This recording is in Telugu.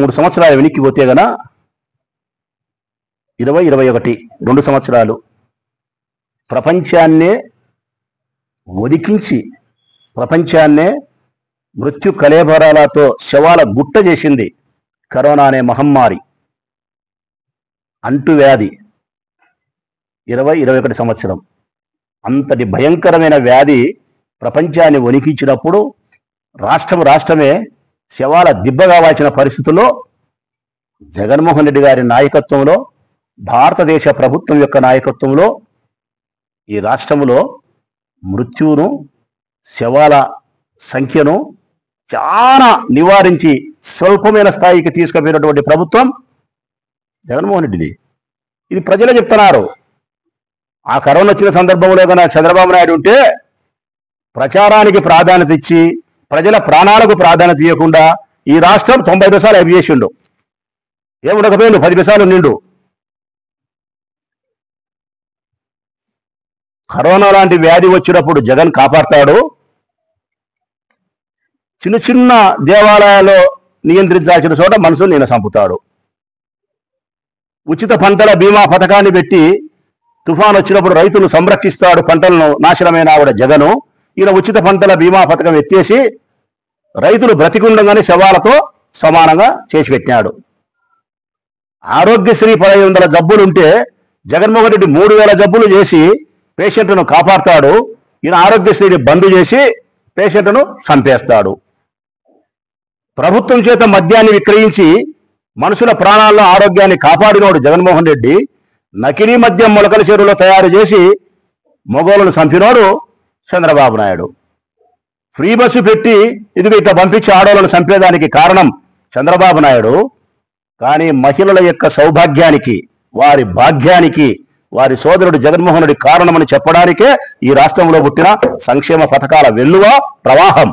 3 సంవత్సరాలు వెనక్కి పోతే గన 2021 2 సంవత్సరాలు ప్రపంచాన్నే ఒదికించి ప్రపంచాన్నే మృత్యు కళేబరాలతో శవాల గుట్ట చేసింది కరోనా అనే మహమ్మారి, అంటువ్యాధి. 2021 సంవత్సరం అంతటి భయంకరమైన వ్యాధి ప్రపంచాన్ని వణికించినప్పుడు రాష్ట్రమే శవాల దిబ్బగా వాల్చిన పరిస్థితుల్లో జగన్మోహన్ రెడ్డి గారి నాయకత్వంలో, భారతదేశ ప్రభుత్వం యొక్క నాయకత్వంలో ఈ రాష్ట్రంలో మృత్యువును, శవాల సంఖ్యను చాలా నివారించి స్వల్పమైన స్థాయికి తీసుకుపోయినటువంటి ప్రభుత్వం జగన్మోహన్ రెడ్డిది. ఇది ప్రజలే చెప్తున్నారు. ఆ కరోనా వచ్చిన సందర్భంలో కన్నా చంద్రబాబు నాయుడు ఉంటే ప్రచారానికి ప్రాధాన్యత ఇచ్చి ప్రజల ప్రాణాలకు ప్రాధాన్యత ఇవ్వకుండా ఈ రాష్ట్రం 90 పైసలు అవి చేసిండు. ఏముండకపోయిండు, 10 పైసలు నిండు. కరోనా లాంటి వ్యాధి వచ్చినప్పుడు జగన్ కాపాడతాడు. చిన్న చిన్న దేవాలయాల్లో నియంత్రించాల్సిన చోట మనుషులు నిన్న చంపుతాడు. ఉచిత పంటల బీమా పథకాన్ని పెట్టి తుఫాన్ వచ్చినప్పుడు రైతులు సంరక్షిస్తాడు, పంటలను నాశనమైన ఆవిడ జగను. ఈయన ఉచిత పంటల బీమా పథకం ఎత్తేసి రైతులు బ్రతికుండగానే శవాలతో సమానంగా చేసి పెట్టినాడు. ఆరోగ్యశ్రీ 1500 జబ్బులుంటే జగన్మోహన్ రెడ్డి 3000 జబ్బులు చేసి పేషెంట్ను కాపాడుతాడు. ఈయన ఆరోగ్యశ్రీని బంద్ చేసి పేషెంట్ను చంపేస్తాడు. ప్రభుత్వం చేత మద్యాన్ని విక్రయించి మనుషుల ప్రాణాల్లో ఆరోగ్యాన్ని కాపాడినోడు జగన్మోహన్ రెడ్డి. నకిలీ మద్యం మొలకల చెరువులో తయారు చేసి మొగోళ్ళను చంపినోడు చంద్రబాబు నాయుడు. ఫ్రీ బస్సు పెట్టి ఇదిగో ఇట్లా పంపించి ఆడోళ్ళను చంపేదానికి కారణం చంద్రబాబు నాయుడు. కానీ మహిళల యొక్క సౌభాగ్యానికి, వారి భాగ్యానికి వారి సోదరుడు జగన్మోహన్ రెడ్డి కారణమని చెప్పడానికే ఈ రాష్ట్రంలో పుట్టిన సంక్షేమ పథకాల వెల్లువ ప్రవాహం.